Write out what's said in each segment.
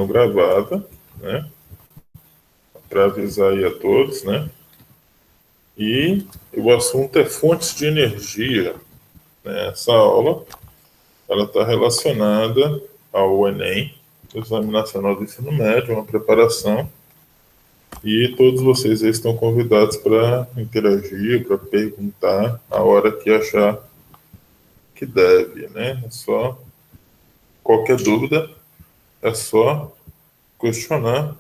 gravada, né? Para avisar aí a todos, né? E o assunto é fontes de energia. Né? Essa aula ela está relacionada ao Enem, o Exame Nacional do Ensino Médio, uma preparação. E todos vocês aí estão convidados para interagir, para perguntar a hora que achar que deve, né? É só qualquer dúvida, é só questionar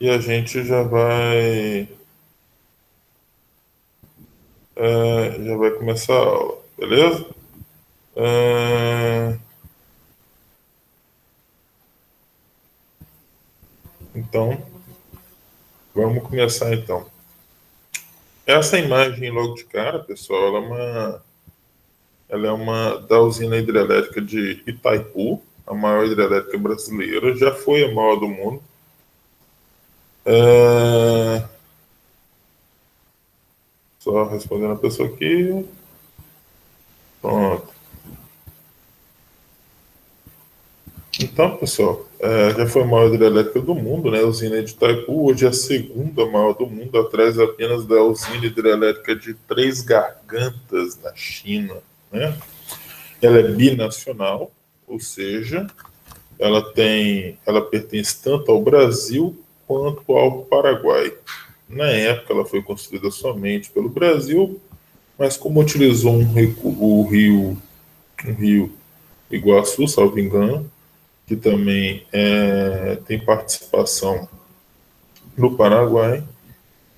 e a gente já vai começar a aula, beleza? Então, vamos começar então. Essa imagem logo de cara, pessoal, ela é uma da usina hidrelétrica de Itaipu, a maior hidrelétrica brasileira, já foi a maior do mundo. Só respondendo a pessoa aqui. Pronto. Então, pessoal, já foi a maior hidrelétrica do mundo, né? A usina de Itaipu, hoje é a segunda maior do mundo, atrás apenas da usina hidrelétrica de Três Gargantas, na China, né? Ela é binacional, ou seja, ela pertence tanto ao Brasil quanto ao Paraguai. Na época, ela foi construída somente pelo Brasil, mas como utilizou o rio Iguaçu, salvo engano, que também tem participação no Paraguai,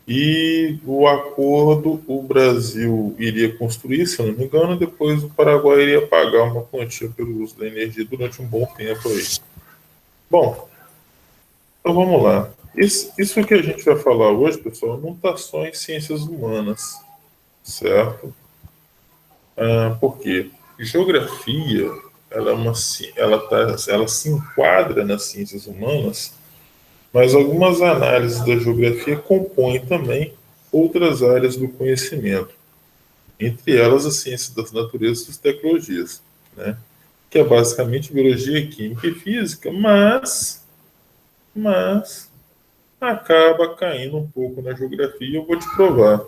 e o acordo o Brasil iria construir, se eu não me engano, depois o Paraguai iria pagar uma quantia pelo uso da energia durante um bom tempo aí. Bom, então vamos lá. Isso que a gente vai falar hoje, pessoal, não está só em ciências humanas, certo? Por quê? Geografia, ela se enquadra nas ciências humanas, mas algumas análises da geografia compõem também outras áreas do conhecimento, entre elas a ciência das naturezas e das tecnologias, né? Que é basicamente biologia, química e física, mas acaba caindo um pouco na geografia e eu vou te provar.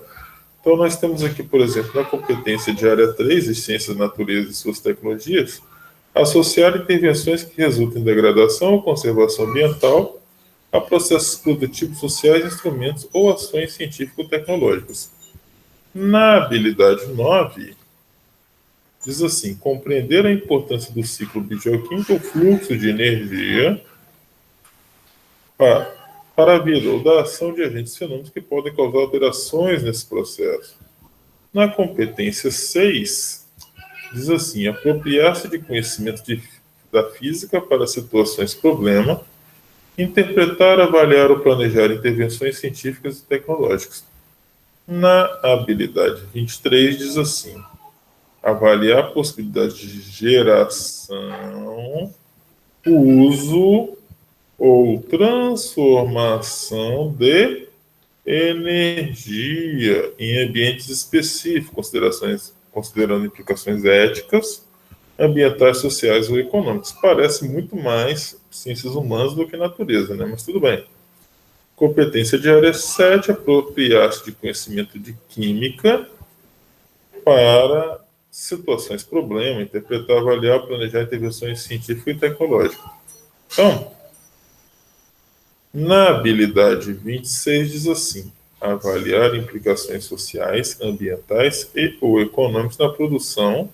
Então, nós temos aqui, por exemplo, na competência de área 3, de ciências da natureza e suas tecnologias, associar intervenções que resultem em degradação ou conservação ambiental a processos produtivos sociais, instrumentos ou ações científico-tecnológicas. Na habilidade 9, diz assim: compreender a importância do ciclo bioquímico, o fluxo de energia para, para a vida ou da ação de agentes fenômenos que podem causar alterações nesse processo. Na competência 6, diz assim: apropriar-se de conhecimento da física para situações problema, interpretar, avaliar ou planejar intervenções científicas e tecnológicas. Na habilidade 23, diz assim: avaliar a possibilidade de geração, uso ou transformação de energia em ambientes específicos, considerando implicações éticas, ambientais, sociais ou econômicas. Parece muito mais ciências humanas do que natureza, né? Mas tudo bem. Competência de área 7, apropriar-se de conhecimento de química para situações problema, interpretar, avaliar, planejar intervenções científicas e tecnológicas. Então, na habilidade 26 diz assim: avaliar implicações sociais, ambientais e ou econômicas na produção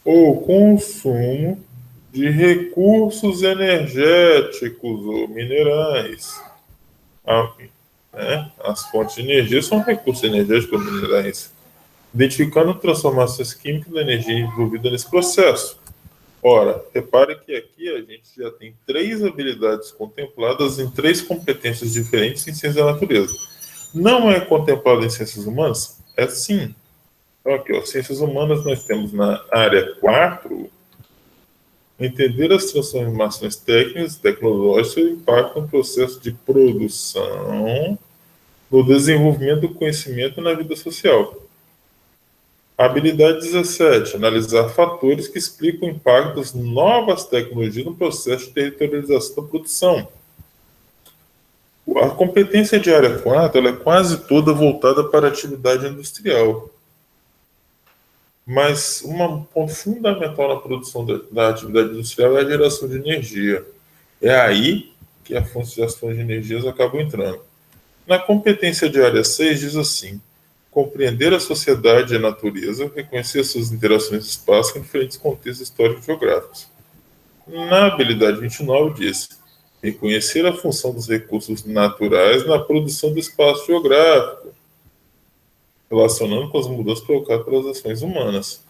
ou consumo de recursos energéticos ou minerais. As fontes de energia são recursos energéticos ou minerais, identificando transformações químicas da energia envolvida nesse processo. Ora, repare que aqui a gente já tem 3 habilidades contempladas em 3 competências diferentes em ciência da natureza. Não é contemplado em ciências humanas? É sim. Então aqui, ó, ciências humanas nós temos na área 4, entender as transformações técnicas e tecnológicas e o impacto no processo de produção, no desenvolvimento do conhecimento na vida social. Habilidade 17. Analisar fatores que explicam o impacto das novas tecnologias no processo de territorialização da produção. A competência de área 4 ela é quase toda voltada para a atividade industrial. Mas um ponto fundamental na produção da atividade industrial é a geração de energia. É aí que as fontes de geração de energias acabam entrando. Na competência de área 6 diz assim: compreender a sociedade e a natureza, reconhecer suas interações de espaço em diferentes contextos históricos e geográficos. Na habilidade 29 diz: reconhecer a função dos recursos naturais na produção do espaço geográfico, relacionando com as mudanças provocadas pelas ações humanas.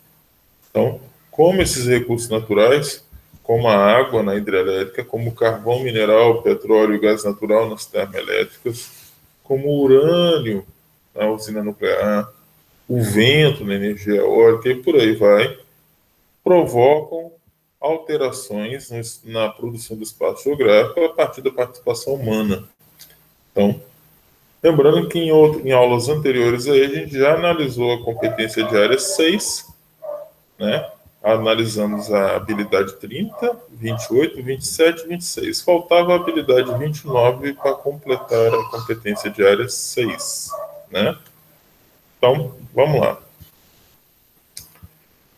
Então, como esses recursos naturais, como a água na hidrelétrica, como o carvão mineral, petróleo e gás natural nas termoelétricas, como o urânio na usina nuclear, o vento na energia eólica e por aí vai, provocam alterações na produção do espaço geográfico a partir da participação humana. Então, lembrando que em aulas anteriores aí, a gente já analisou a competência de área 6, né? Analisamos a habilidade 30, 28, 27 e 26. Faltava a habilidade 29 para completar a competência de área 6, né? Então, vamos lá.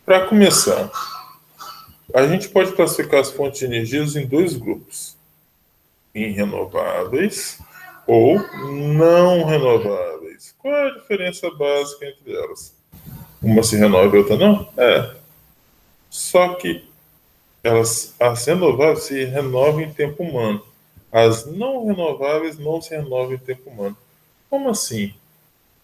Para começar, a gente pode classificar as fontes de energias em dois grupos: em renováveis ou não renováveis. Qual é a diferença básica entre elas? Uma se renova e outra não? Só que as renováveis se renovam em tempo humano. As não renováveis não se renovam em tempo humano. Como assim?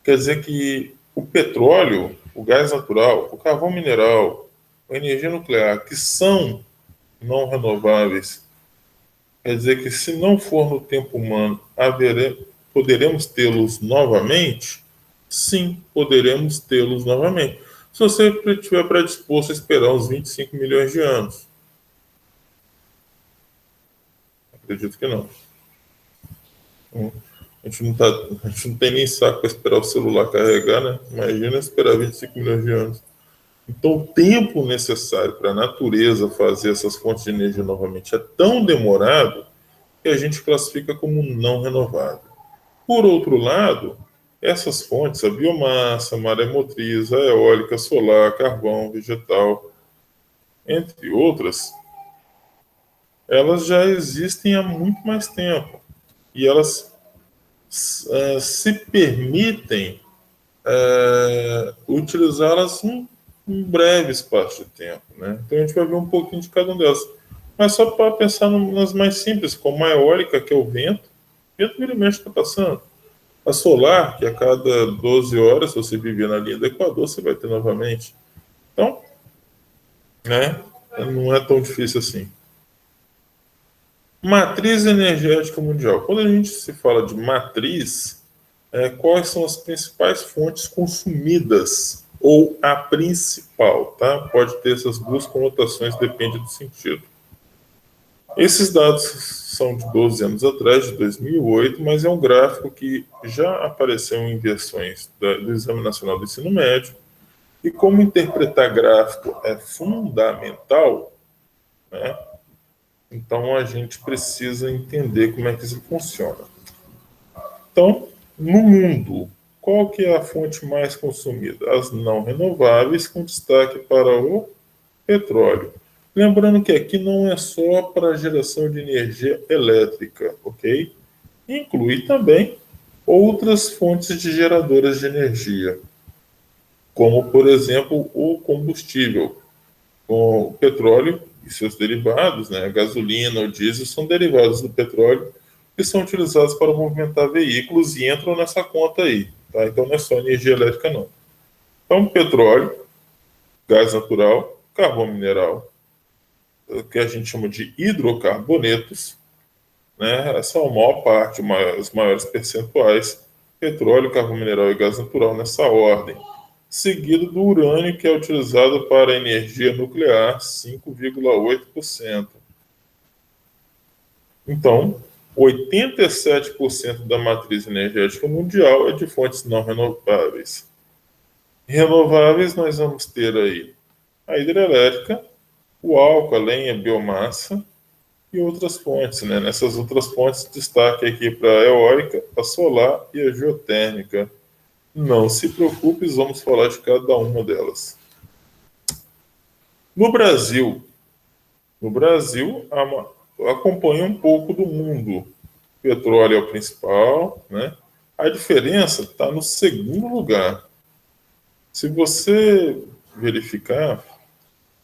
Quer dizer que o petróleo, o gás natural, o carvão mineral, a energia nuclear, que são não renováveis, quer dizer que se não for no tempo humano, poderemos tê-los novamente? Sim, poderemos tê-los novamente. Se você estiver predisposto a esperar uns 25 milhões de anos. Acredito que não. A gente não tem nem saco para esperar o celular carregar, né? Imagina esperar 25 milhões de anos. Então, o tempo necessário para a natureza fazer essas fontes de energia novamente é tão demorado que a gente classifica como não renovável. Por outro lado, essas fontes, a biomassa, a maremotriz, a eólica, solar, carvão, vegetal, entre outras, elas já existem há muito mais tempo e elas se permitem utilizá-las em breve espaço de tempo, né? Então a gente vai ver um pouquinho de cada uma delas. Mas só para pensar nas mais simples, como a eólica, que é o vento vira e mexe está passando. A solar, que a cada 12 horas, se você viver na linha do Equador, você vai ter novamente. Então, né, não é tão difícil assim. Matriz energética mundial. Quando a gente se fala de matriz, quais são as principais fontes consumidas ou a principal, tá? Pode ter essas duas conotações, depende do sentido. Esses dados são de 12 anos atrás, de 2008, mas é um gráfico que já apareceu em versões do Exame Nacional do Ensino Médio. E como interpretar gráfico é fundamental, né? Então a gente precisa entender como é que isso funciona. Então, no mundo, qual que é a fonte mais consumida? As não renováveis, com destaque para o petróleo. Lembrando que aqui não é só para geração de energia elétrica, ok? Inclui também outras fontes de geradoras de energia, como, por exemplo, o combustível. O petróleo e seus derivados, né, a gasolina, o diesel, são derivados do petróleo que são utilizados para movimentar veículos e entram nessa conta aí. Tá? Então não é só energia elétrica, não. Então, petróleo, gás natural, carvão mineral, que a gente chama de hidrocarbonetos, né? Essa é a maior parte, os maiores percentuais, petróleo, carvão mineral e gás natural nessa ordem. Seguido do urânio, que é utilizado para energia nuclear, 5,8%. Então, 87% da matriz energética mundial é de fontes não renováveis. Renováveis, nós vamos ter aí a hidrelétrica, o álcool, a lenha, a biomassa e outras fontes, né? Nessas outras fontes, destaque aqui para a eólica, a solar e a geotérmica. Não se preocupe, vamos falar de cada uma delas. No Brasil, acompanha um pouco do mundo. O petróleo é o principal, né? A diferença está no segundo lugar. Se você verificar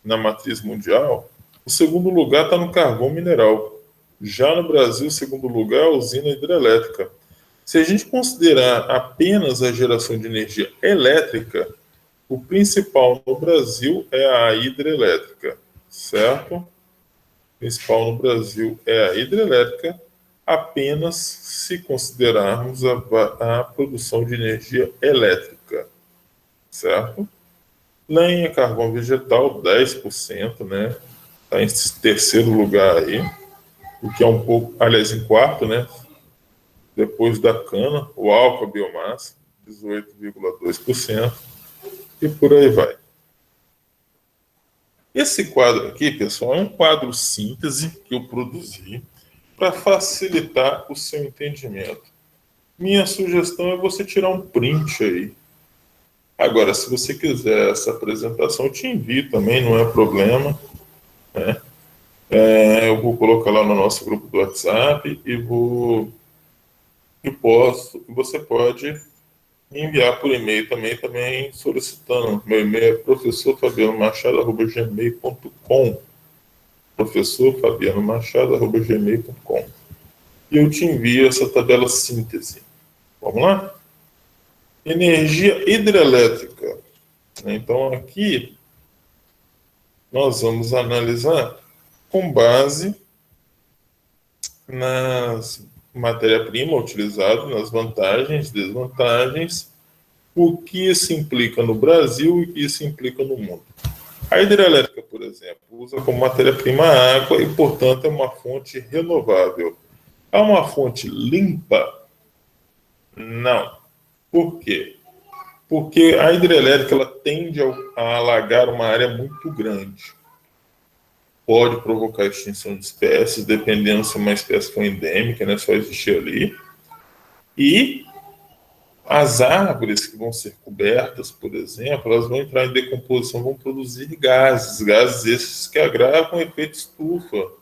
na matriz mundial, o segundo lugar está no carvão mineral. Já no Brasil, o segundo lugar é a usina hidrelétrica. Se a gente considerar apenas a geração de energia elétrica, o principal no Brasil é a hidrelétrica, certo? O principal no Brasil é a hidrelétrica, apenas se considerarmos a produção de energia elétrica, certo? Lenha, carvão vegetal, 10%, né? Está em terceiro lugar aí, o que é um pouco, aliás, em quarto, né? Depois da cana, o álcool, a biomassa, 18,2%, e por aí vai. Esse quadro aqui, pessoal, é um quadro síntese que eu produzi para facilitar o seu entendimento. Minha sugestão é você tirar um print aí. Agora, se você quiser essa apresentação, eu te envio também, não é problema, né? Eu vou colocar lá no nosso grupo do WhatsApp você pode enviar por e-mail também solicitando. Meu e-mail é professorfabianomachado@gmail.com, professorfabianomachado@gmail.com, e eu te envio essa tabela síntese. Vamos lá? Energia hidrelétrica. Então aqui nós vamos analisar com base nas matéria-prima utilizada, nas vantagens, desvantagens, o que isso implica no Brasil e o que isso implica no mundo. A hidrelétrica, por exemplo, usa como matéria-prima a água e, portanto, é uma fonte renovável. É uma fonte limpa? Não. Por quê? Porque a hidrelétrica ela tende a alagar uma área muito grande. Pode provocar extinção de espécies, dependendo se uma espécie for endêmica, né, só existir ali. E as árvores que vão ser cobertas, por exemplo, elas vão entrar em decomposição, vão produzir gases esses que agravam o efeito estufa.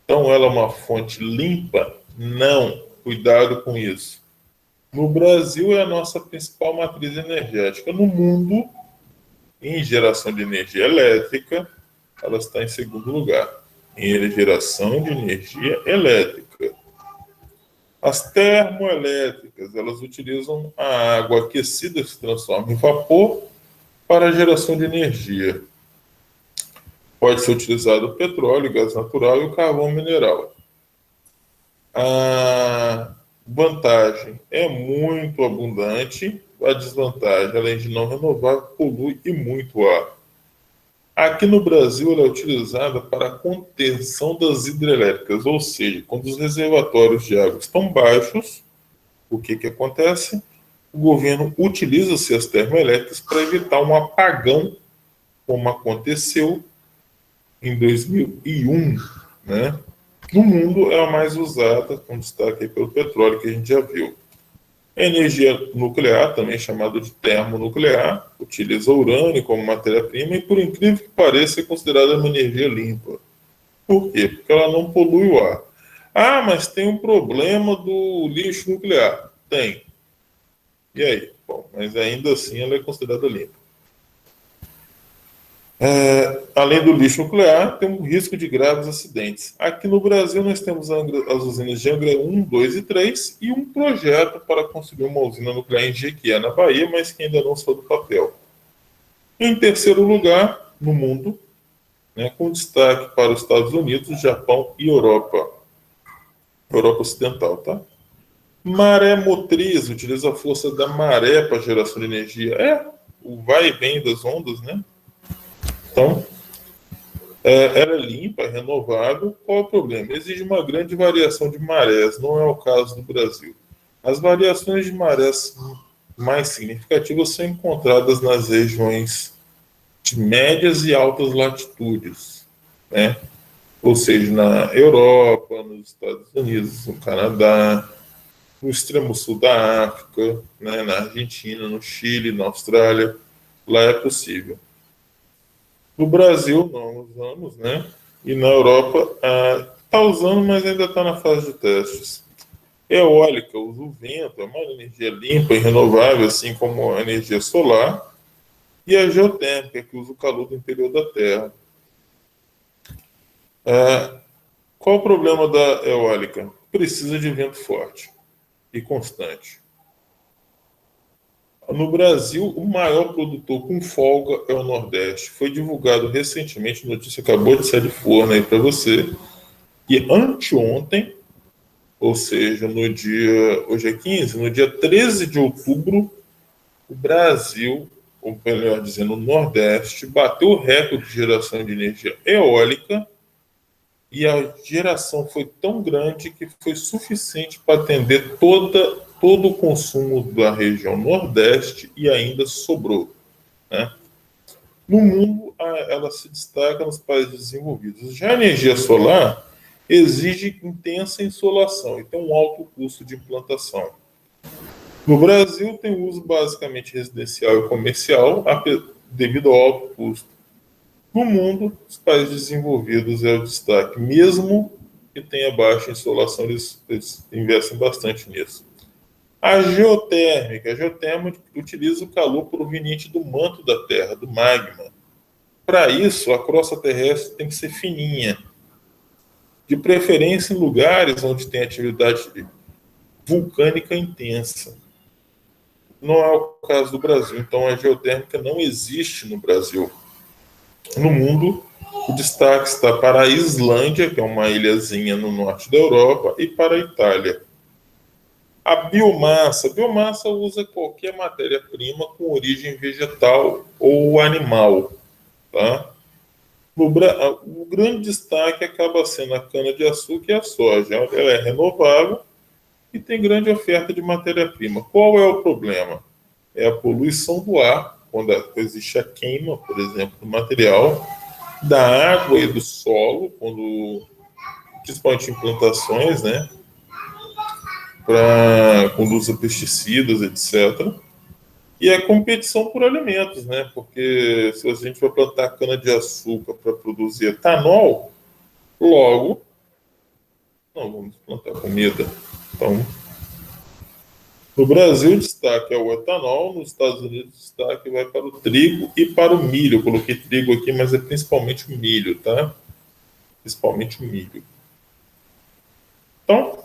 Então, ela é uma fonte limpa? Não. Cuidado com isso. No Brasil, é a nossa principal matriz energética. No mundo, em geração de energia elétrica, ela está em segundo lugar. Em geração de energia elétrica. As termoelétricas, elas utilizam a água aquecida que se transforma em vapor para a geração de energia. Pode ser utilizado o petróleo, o gás natural e o carvão mineral. A vantagem é muito abundante, a desvantagem, além de não renovável, polui e muito ar. Aqui no Brasil, ela é utilizada para a contenção das hidrelétricas, ou seja, quando os reservatórios de água estão baixos, o que acontece? O governo utiliza as termoelétricas para evitar um apagão, como aconteceu em 2001, né? No mundo, é a mais usada, com destaque aí pelo petróleo, que a gente já viu. A energia nuclear, também chamada de termonuclear, utiliza urânio como matéria-prima e, por incrível que pareça, é considerada uma energia limpa. Por quê? Porque ela não polui o ar. Ah, mas tem um problema do lixo nuclear. Tem. E aí? Bom, mas ainda assim ela é considerada limpa. Além do lixo nuclear, tem um risco de graves acidentes. Aqui no Brasil, nós temos as usinas de Angra 1, 2 e 3 e um projeto para construir uma usina nuclear em Jequié, na Bahia, mas que ainda não saiu do papel. Em terceiro lugar, no mundo, né, com destaque para os Estados Unidos, Japão e Europa. Europa Ocidental, tá? Maré motriz, utiliza a força da maré para geração de energia. O vai e vem das ondas, né? Então, ela é limpa, é renovável. Qual é o problema? Exige uma grande variação de marés, não é o caso do Brasil. As variações de marés mais significativas são encontradas nas regiões de médias e altas latitudes, né? Ou seja, na Europa, nos Estados Unidos, no Canadá, no extremo sul da África, né? Na Argentina, no Chile, na Austrália, lá é possível. No Brasil, não usamos, né? E na Europa, está usando, mas ainda está na fase de testes. Eólica usa o vento, é uma energia limpa e renovável, assim como a energia solar, e a geotérmica, que usa o calor do interior da Terra. Qual o problema da eólica? Precisa de vento forte e constante. No Brasil, o maior produtor com folga é o Nordeste. Foi divulgado recentemente, notícia acabou de sair de forno aí para você, e anteontem, ou seja, hoje é 15, no dia 13 de outubro, o Brasil, ou melhor dizendo, o Nordeste, bateu o recorde de geração de energia eólica e a geração foi tão grande que foi suficiente para atender todo o consumo da região Nordeste e ainda sobrou, né? No mundo, ela se destaca nos países desenvolvidos. Já a energia solar exige intensa insolação e tem um alto custo de implantação. No Brasil, tem uso basicamente residencial e comercial, devido ao alto custo. No mundo, os países desenvolvidos é o destaque, mesmo que tenha baixa insolação, eles investem bastante nisso. A geotérmica utiliza o calor proveniente do manto da Terra, do magma. Para isso, a crosta terrestre tem que ser fininha, de preferência em lugares onde tem atividade vulcânica intensa. Não é o caso do Brasil, então a geotérmica não existe no Brasil. No mundo, o destaque está para a Islândia, que é uma ilhazinha no norte da Europa, e para a Itália. A biomassa usa qualquer matéria-prima com origem vegetal ou animal, tá? O grande destaque acaba sendo a cana-de-açúcar e a soja. Ela é renovável e tem grande oferta de matéria-prima. Qual é o problema? É a poluição do ar, quando existe a queima, por exemplo, do material, da água e do solo, principalmente em plantações, né? Quando usa pesticidas, etc. E a competição por alimentos, né? Porque se a gente vai plantar cana-de-açúcar para produzir etanol, logo não vamos plantar comida. Então, no Brasil, o destaque é o etanol, nos Estados Unidos, o destaque vai para o trigo e para o milho. Eu coloquei trigo aqui, mas é principalmente o milho, tá? Principalmente o milho. Então,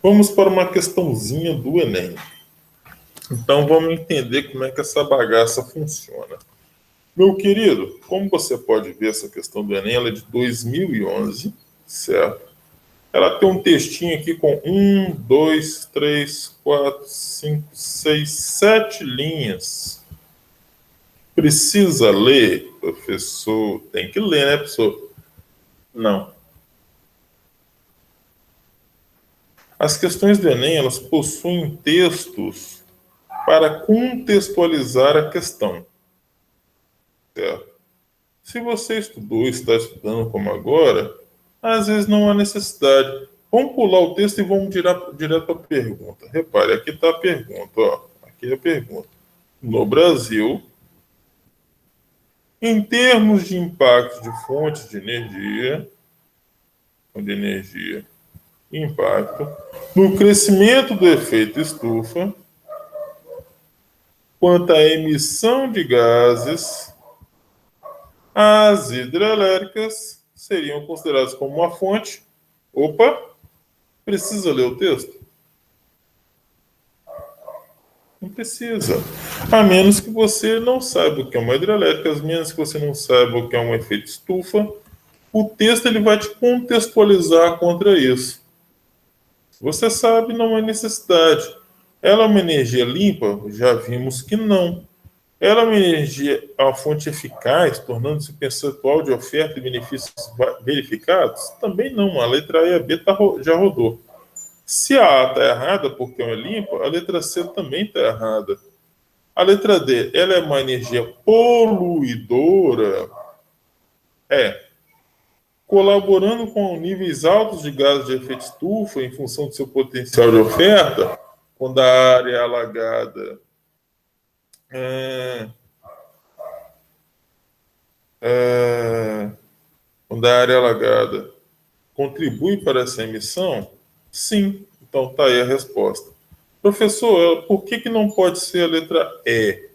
vamos para uma questãozinha do Enem. Então, vamos entender como é que essa bagaça funciona. Meu querido, como você pode ver, essa questão do Enem ela é de 2011, certo? Ela tem um textinho aqui com 1, 2, 3, 4, 5, 6, 7 linhas. Precisa ler, professor? Tem que ler, né, professor? Não. As questões do Enem, elas possuem textos para contextualizar a questão. Certo? Se você estudou, está estudando como agora, às vezes não há necessidade. Vamos pular o texto e vamos direto para a pergunta. Repare, aqui está a pergunta. Ó. Aqui é a pergunta. No Brasil, em termos de impacto de fontes de energia e impacto, no crescimento do efeito estufa, quanto à emissão de gases, as hidrelétricas seriam consideradas como uma fonte. Opa, precisa ler o texto? Não precisa. A menos que você não saiba o que é uma hidrelétrica, a menos que você não saiba o que é um efeito estufa, o texto ele vai te contextualizar contra isso. Você sabe, não há necessidade. Ela é uma energia limpa? Já vimos que não. Ela é uma energia, uma fonte eficaz, tornando-se percentual de oferta e benefícios verificados? Também não. A letra E e a B já rodou. Se a A está errada, porque é uma limpa, a letra C também está errada. A letra D, ela é uma energia poluidora? É. Colaborando com níveis altos de gases de efeito estufa em função do seu potencial de oferta, quando a área é alagada é, é, quando a área é alagada contribui para essa emissão? Sim. Então tá aí a resposta. Professor, por que não pode ser a letra E?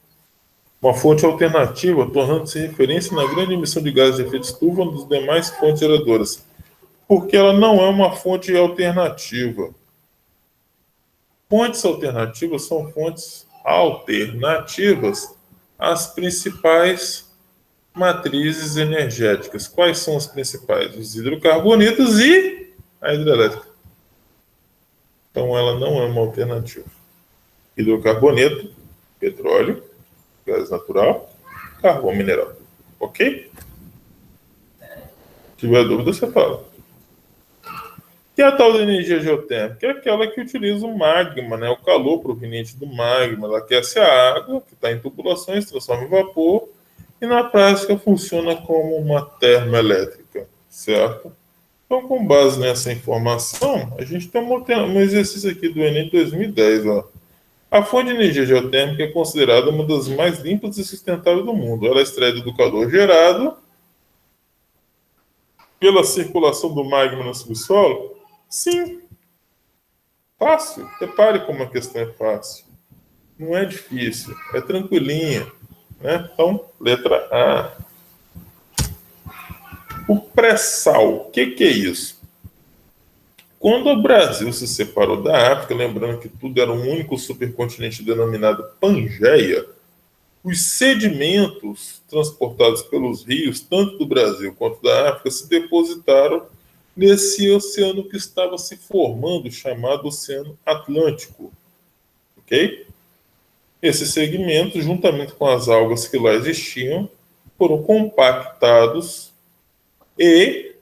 Uma fonte alternativa, tornando-se referência na grande emissão de gases de efeito estufa dos demais fontes geradoras. Porque ela não é uma fonte alternativa. Fontes alternativas são fontes alternativas às principais matrizes energéticas. Quais são as principais? Os hidrocarbonetos e a hidrelétrica. Então, ela não é uma alternativa. Hidrocarboneto, petróleo, gás natural, carvão mineral. Ok? Se tiver dúvida, você fala. E a tal da energia geotérmica? É aquela que utiliza o magma, né? O calor proveniente do magma. Ela aquece a água, que está em tubulações, transforma em vapor, e na prática funciona como uma termoelétrica, certo? Então, com base nessa informação, a gente tem um exercício aqui do Enem 2010. Ó. A fonte de energia geotérmica é considerada uma das mais limpas e sustentáveis do mundo. Ela é extraída do calor gerado pela circulação do magma no subsolo? Sim, fácil. Repare como a questão é fácil. Não é difícil, é tranquilinha. Né? Então, letra A. O pré-sal, o que é isso? Quando o Brasil se separou da África, lembrando que tudo era um único supercontinente denominado Pangeia, os sedimentos transportados pelos rios, tanto do Brasil quanto da África, se depositaram nesse oceano que estava se formando, chamado Oceano Atlântico. Ok? Esses segmentos, juntamente com as algas que lá existiam, foram compactados e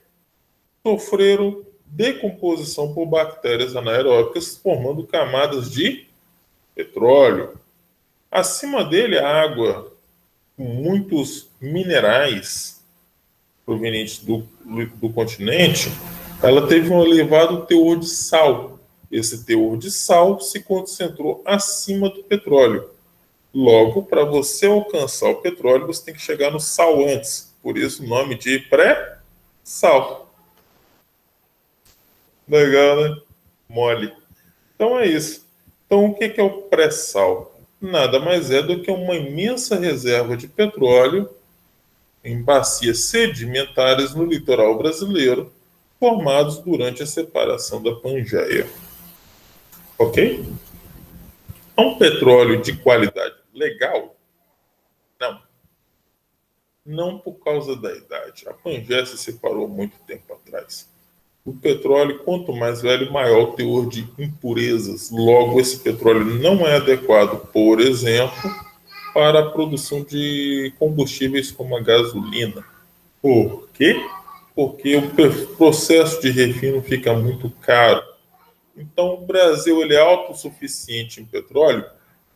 sofreram decomposição por bactérias anaeróbicas, formando camadas de petróleo. Acima dele, a água com muitos minerais provenientes do continente, ela teve um elevado teor de sal. Esse teor de sal se concentrou acima do petróleo. Logo, para você alcançar o petróleo, você tem que chegar no sal antes. Por isso, o nome de pré-sal. Legal, né? Mole. Então é isso. Então, o que é o pré-sal? Nada mais é do que uma imensa reserva de petróleo em bacias sedimentares no litoral brasileiro, formados durante a separação da Pangeia. Ok? É um petróleo de qualidade legal? Não. Não por causa da idade. A Pangeia se separou há muito tempo atrás. O petróleo, quanto mais velho, maior o teor de impurezas. Logo, esse petróleo não é adequado, por exemplo, para a produção de combustíveis como a gasolina. Por quê? Porque o processo de refino fica muito caro. Então, o Brasil ele é autossuficiente em petróleo?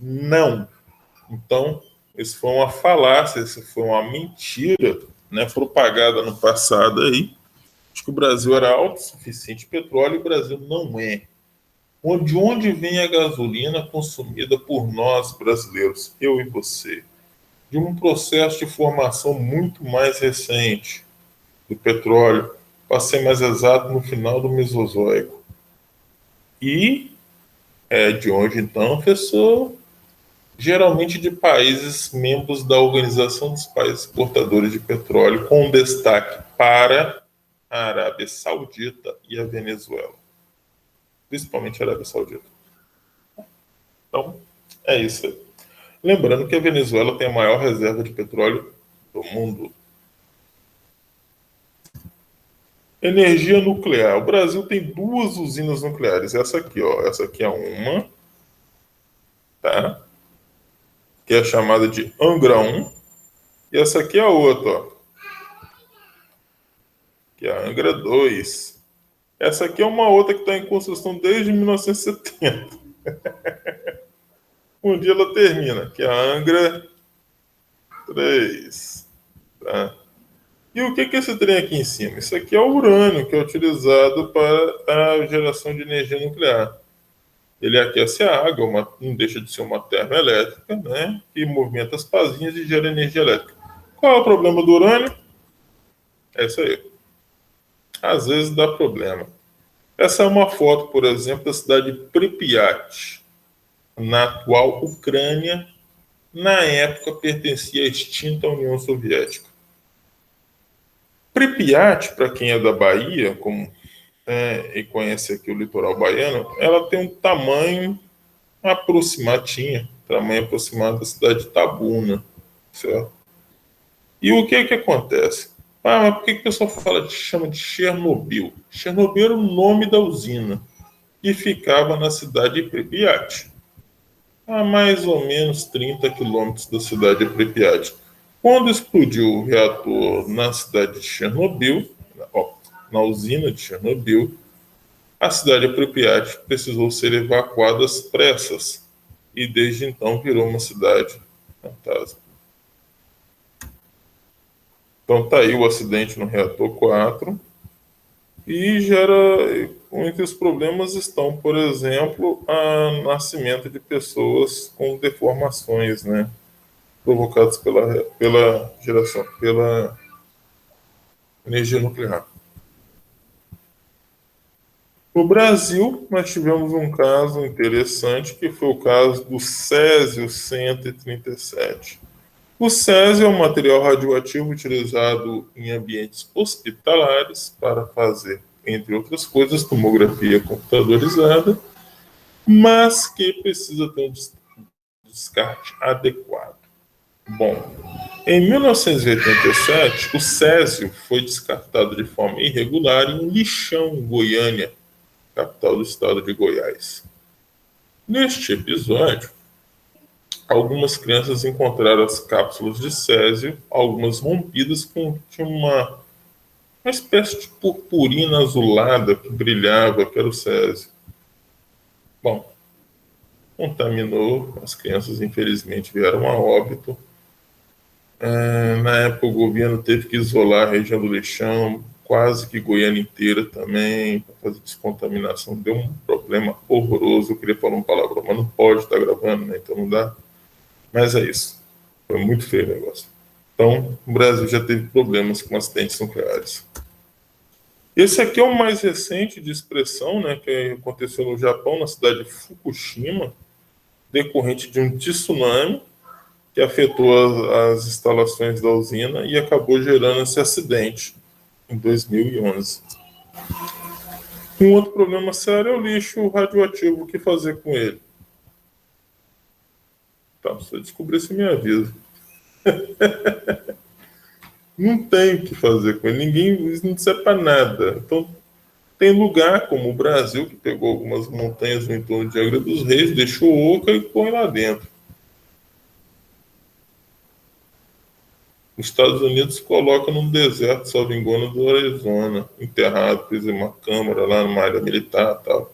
Não. Então, isso foi uma falácia, isso foi uma mentira, né, propagada no passado aí, de que o Brasil era autossuficiente em petróleo e o Brasil não é. De onde vem a gasolina consumida por nós brasileiros, eu e você? De um processo de formação muito mais recente do petróleo, para ser mais exato, no final do Mesozoico. E é de onde, então, professor? Geralmente de países membros da Organização dos Países Exportadores de Petróleo, com destaque para a Arábia Saudita e a Venezuela. Principalmente a Arábia Saudita. Então, é isso aí. Lembrando que a Venezuela tem a maior reserva de petróleo do mundo. Energia nuclear. O Brasil tem duas usinas nucleares. Essa aqui, ó. Essa aqui é uma, tá? Que é chamada de Angra 1. E essa aqui é a outra, ó. Que é a Angra 2. Essa aqui é uma outra que está em construção desde 1970. Um dia ela termina, que é a Angra 3. Tá? E o que é esse trem aqui em cima? Isso aqui é o urânio, que é utilizado para a geração de energia nuclear. Ele aquece a água, não deixa de ser uma termoelétrica, né? E movimenta as pazinhas e gera energia elétrica. Qual é o problema do urânio? É isso aí. Às vezes dá problema. Essa é uma foto, por exemplo, da cidade de Pripyat, na atual Ucrânia. Na época pertencia à extinta União Soviética. Pripyat, para quem é da Bahia, e conhece aqui o litoral baiano, ela tem um tamanho aproximado da cidade de Tabuna, certo? E o que acontece? Mas por que o pessoal chama de Chernobyl? Chernobyl era o nome da usina e ficava na cidade de Pripyat, a mais ou menos 30 quilômetros da cidade de Pripyat. Quando explodiu o reator na cidade de Chernobyl, na usina de Chernobyl, a cidade de Pripyat precisou ser evacuada às pressas e desde então virou uma cidade fantasma. Então está aí o acidente no reator 4 e entre os problemas estão, por exemplo, o nascimento de pessoas com deformações, né, provocadas pela energia nuclear. No Brasil, nós tivemos um caso interessante, que foi o caso do Césio-137. O césio é um material radioativo utilizado em ambientes hospitalares para fazer, entre outras coisas, tomografia computadorizada, mas que precisa ter um descarte adequado. Bom, em 1987, o césio foi descartado de forma irregular em Lixão, Goiânia, capital do estado de Goiás. Neste episódio, algumas crianças encontraram as cápsulas de césio, algumas rompidas, com uma espécie de purpurina azulada que brilhava, que era o césio. Bom, contaminou, as crianças infelizmente vieram a óbito. Na época o governo teve que isolar a região do Lixão, quase que Goiânia inteira também, para fazer descontaminação. Deu um problema horroroso. Eu queria falar um palavrão, mas não pode estar gravando, né? Então não dá. Mas é isso. Foi muito feio o negócio. Então, o Brasil já teve problemas com acidentes nucleares. Esse aqui é o mais recente de expressão, né, que aconteceu no Japão, na cidade de Fukushima, decorrente de um tsunami que afetou as instalações da usina e acabou gerando esse acidente em 2011. Um outro problema sério é o lixo radioativo. O que fazer com ele? Tá, se eu descobrir, você me avisa. Não tem o que fazer com ele. Isso não serve para nada. Então, tem lugar como o Brasil, que pegou algumas montanhas no entorno de Angra dos Reis, deixou oca e põe lá dentro. Os Estados Unidos coloca num deserto, salvo engano, do Arizona, enterrado, fez uma câmara lá numa área militar e tal.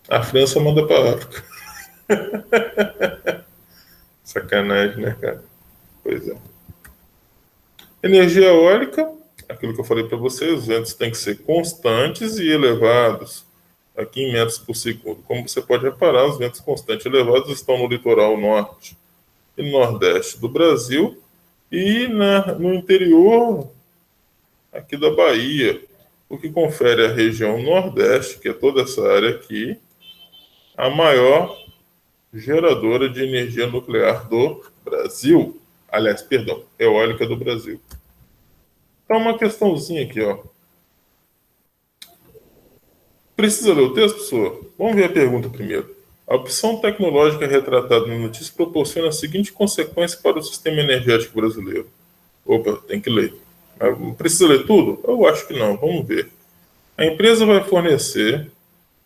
A França manda para a África. Sacanagem, né, cara? Pois é. Energia eólica, aquilo que eu falei para vocês, os ventos têm que ser constantes e elevados, aqui em metros por segundo. Como você pode reparar, os ventos constantes e elevados estão no litoral norte e nordeste do Brasil e no interior aqui da Bahia, o que confere à região nordeste, que é toda essa área aqui, a maior geradora de energia nuclear do Brasil. Aliás, perdão, eólica do Brasil. Então, uma questãozinha aqui, ó. Precisa ler o texto, professor? Vamos ver a pergunta primeiro. A opção tecnológica retratada na notícia proporciona a seguinte consequência para o sistema energético brasileiro. Opa, tem que ler. Mas precisa ler tudo? Eu acho que não. Vamos ver. A empresa vai fornecer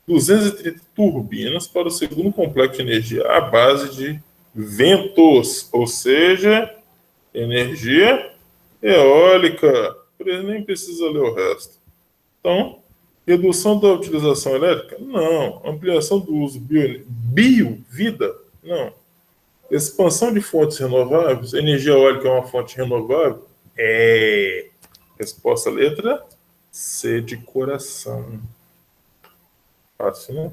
230 turbinas para o segundo complexo de energia à base de ventos, ou seja, energia eólica. Nem precisa ler o resto. Então, redução da utilização elétrica? Não. Ampliação do uso bio-vida? Não. Expansão de fontes renováveis? Energia eólica é uma fonte renovável? É. Resposta letra C de coração. Fácil, né?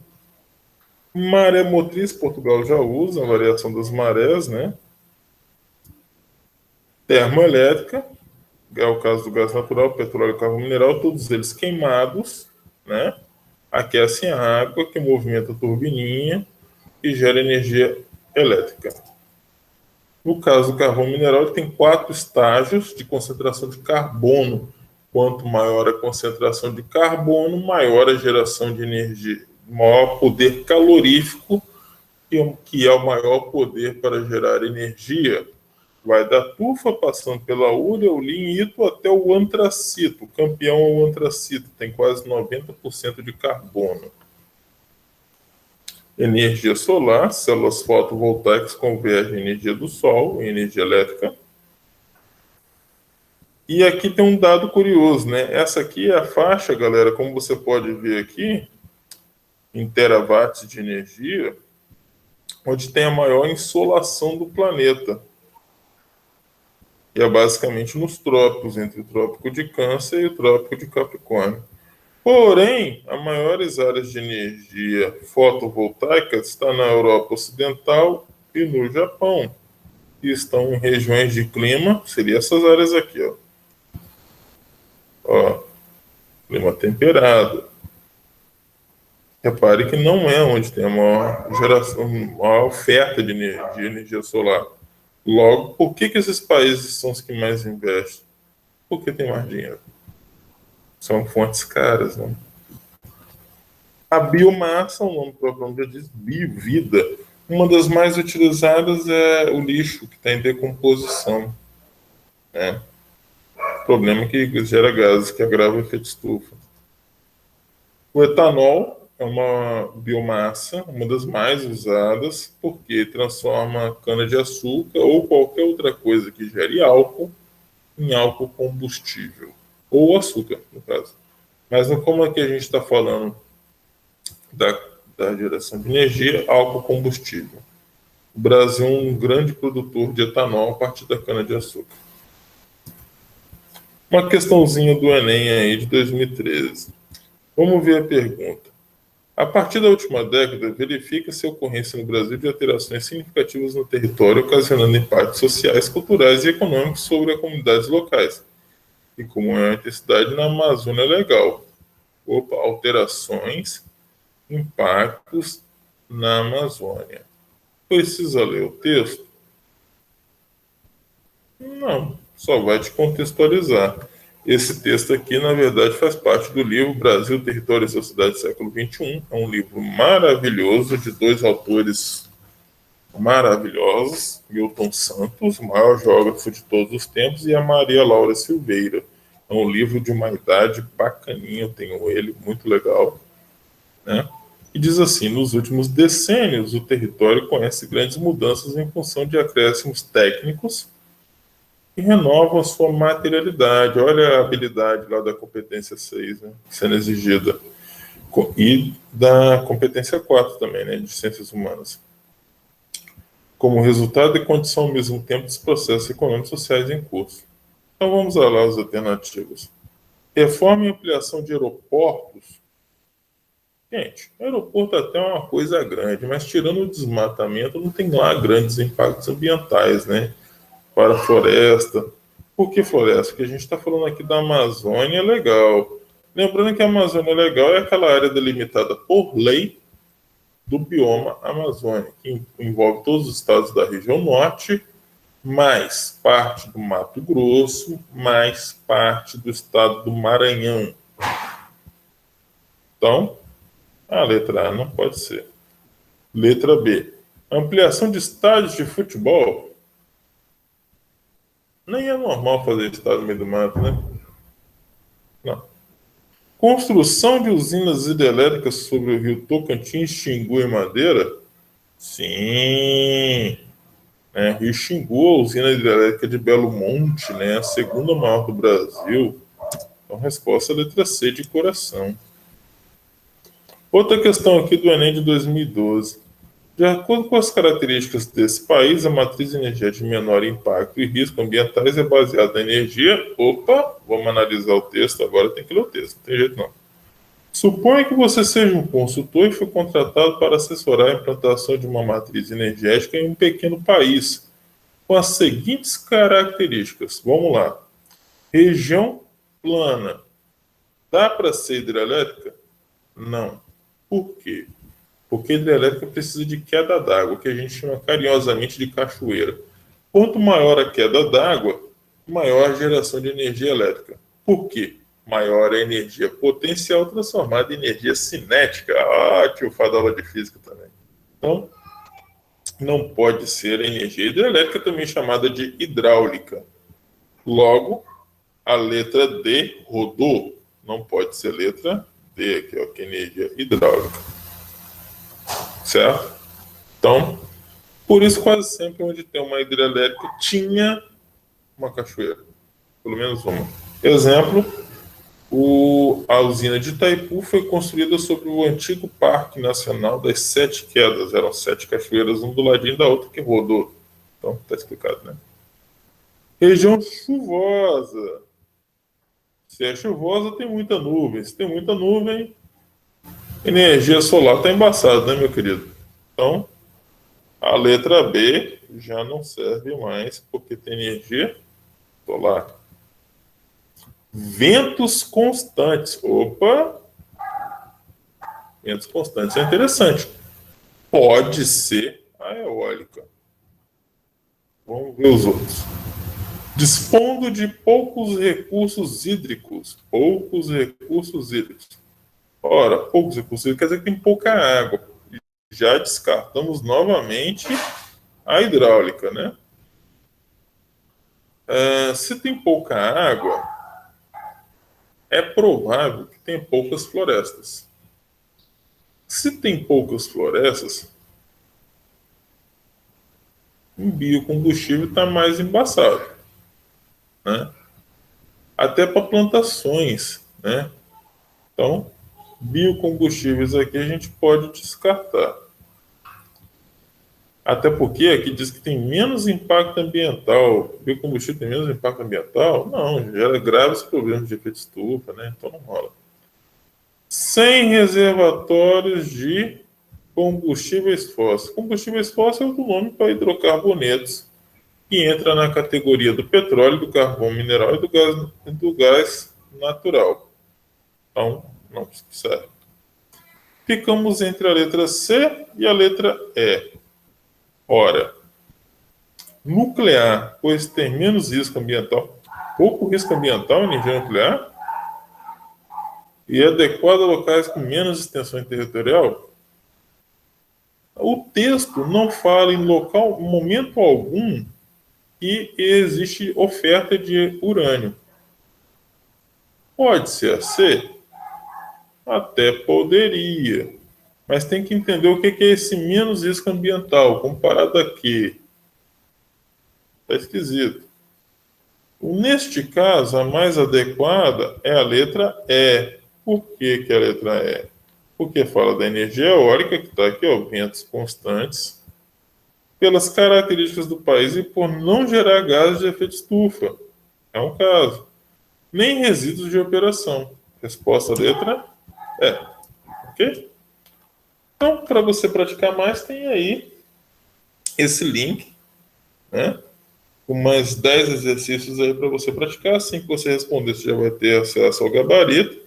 Maré motriz, Portugal já usa, a variação das marés, né? Termoelétrica, é o caso do gás natural, petróleo e carvão mineral, todos eles queimados, né? Aquecem a água, que movimenta a turbininha e gera energia elétrica. No caso do carvão mineral, ele tem 4 estágios de concentração de carbono. Quanto maior a concentração de carbono, maior a geração de energia, maior poder calorífico, que é o maior poder para gerar energia. Vai da tufa, passando pela ulha, o lignito, até o antracito. O campeão é o antracito, tem quase 90% de carbono. Energia solar, células fotovoltaicas convergem energia do sol em energia elétrica. E aqui tem um dado curioso, né? Essa aqui é a faixa, galera, como você pode ver aqui, em terawatts de energia, onde tem a maior insolação do planeta. E é basicamente nos trópicos, entre o trópico de Câncer e o trópico de Capricórnio. Porém, as maiores áreas de energia fotovoltaica estão na Europa Ocidental e no Japão, que estão em regiões de clima, seriam essas áreas aqui, ó, clima temperado. Repare que não é onde tem a maior geração, maior oferta de energia solar. Logo, por que esses países são os que mais investem? Porque tem mais dinheiro. São fontes caras, né? A biomassa, o nome próprio já diz, vida. Uma das mais utilizadas é o lixo, que está em decomposição. Né? O problema é que gera gases que agravam o efeito estufa. O etanol é uma biomassa, uma das mais usadas, porque transforma cana-de-açúcar ou qualquer outra coisa que gere álcool em álcool combustível. Ou açúcar, no caso. Mas como é que a gente está falando da geração de energia, álcool combustível? O Brasil é um grande produtor de etanol a partir da cana-de-açúcar. Uma questãozinha do Enem aí de 2013. Vamos ver a pergunta. A partir da última década, verifica-se a ocorrência no Brasil de alterações significativas no território, ocasionando impactos sociais, culturais e econômicos sobre as comunidades locais, e como é a intensidade na Amazônia Legal. Opa, alterações, impactos na Amazônia. Precisa ler o texto? Não, só vai te contextualizar. Esse texto aqui, na verdade, faz parte do livro Brasil, Território e Sociedade do Século XXI. É um livro maravilhoso, de 2 autores maravilhosos, Milton Santos, o maior geógrafo de todos os tempos, e a Maria Laura Silveira. É um livro de uma idade bacaninha, eu tenho ele, muito legal. Né? E diz assim, nos últimos decênios, o território conhece grandes mudanças em função de acréscimos técnicos e renovam a sua materialidade. Olha a habilidade lá da competência 6, né, sendo exigida. E da competência 4 também, né, de ciências humanas. Como resultado e condição ao mesmo tempo dos processos econômicos e sociais em curso. Então vamos lá as alternativas. Reforma e ampliação de aeroportos. Gente, aeroporto até é uma coisa grande, mas tirando o desmatamento, não tem lá grandes impactos ambientais, né? Para a floresta. Por que floresta? Porque a gente está falando aqui da Amazônia legal. Lembrando que a Amazônia legal é aquela área delimitada por lei do bioma Amazônia, que envolve todos os estados da região norte, mais parte do Mato Grosso, mais parte do estado do Maranhão. Então, a letra A não pode ser. Letra B. Ampliação de estádios de futebol. Nem é normal fazer estádio no meio do mato, né? Não. Construção de usinas hidrelétricas sobre o rio Tocantins, Xingu e Madeira? Sim. Rio Xingu, a usina hidrelétrica de Belo Monte, né? A segunda maior do Brasil. Então, resposta letra C, de coração. Outra questão aqui do Enem de 2012. De acordo com as características desse país, a matriz de energia de menor impacto e risco ambientais é baseada na energia. Opa, vamos analisar o texto, agora tem que ler o texto, não tem jeito não. Suponha que você seja um consultor e foi contratado para assessorar a implantação de uma matriz energética em um pequeno país, com as seguintes características. Vamos lá. Região plana. Dá para ser hidrelétrica? Não. Por quê? Porque a hidrelétrica precisa de queda d'água, que a gente chama carinhosamente de cachoeira. Quanto maior a queda d'água, maior a geração de energia elétrica. Por quê? Maior a energia potencial transformada em energia cinética. Ah, tio, faz aula de física também. Então, não pode ser a energia hidrelétrica, também chamada de hidráulica. Logo, a letra D rodou. Não pode ser letra D aqui, ó, que é energia hidráulica. Certo? Então, por isso quase sempre onde tem uma hidrelétrica tinha uma cachoeira. Pelo menos uma. Exemplo, a usina de Itaipu foi construída sobre o antigo Parque Nacional das Sete Quedas. Eram 7 cachoeiras, um do ladinho da outra, que rodou. Então, está explicado, né? Região chuvosa. Se é chuvosa, tem muita nuvem. Se tem muita nuvem, energia solar está embaçada, né, meu querido? Então, a letra B já não serve mais, porque tem energia solar. Ventos constantes. Opa! Ventos constantes é interessante. Pode ser a eólica. Vamos ver os outros. Dispondo de poucos recursos hídricos. Poucos recursos hídricos. Ora, poucos recursos hídricos quer dizer que tem pouca água. Já descartamos novamente a hidráulica, né? Se tem pouca água, é provável que tenha poucas florestas. Se tem poucas florestas, o biocombustível está mais embaçado, né? Até para plantações, né? Então, biocombustíveis aqui a gente pode descartar. Até porque aqui diz que tem menos impacto ambiental. Biocombustível tem menos impacto ambiental? Não, gera graves problemas de efeito estufa, né? Então não rola. Sem reservatórios de combustíveis fósseis. Combustíveis fósseis é outro nome para hidrocarbonetos, que entra na categoria do petróleo, do carvão mineral e do gás natural. Então, não serve. Ficamos entre a letra C e a letra E. Ora, nuclear, pois tem menos risco ambiental, pouco risco ambiental em energia nuclear, e é adequada a locais com menos extensão territorial. O texto não fala em local, momento algum, que existe oferta de urânio. Pode ser a C? Até poderia. Mas tem que entender o que é esse menos risco ambiental, comparado a quê? Está esquisito. Neste caso, a mais adequada é a letra E. Por que a letra E? Porque fala da energia eólica, que está aqui, ó, ventos constantes, pelas características do país e por não gerar gases de efeito estufa. É um caso. Nem resíduos de operação. Resposta letra E. Ok? Então, para você praticar mais, tem aí esse link, né? Com mais 10 exercícios aí para você praticar. Assim que você responder, você já vai ter acesso ao gabarito.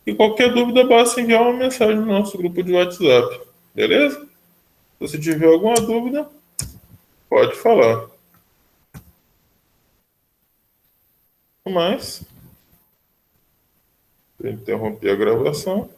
E qualquer dúvida, basta enviar uma mensagem no nosso grupo de WhatsApp. Beleza? Se você tiver alguma dúvida, pode falar. Mas, eu interrompi a gravação.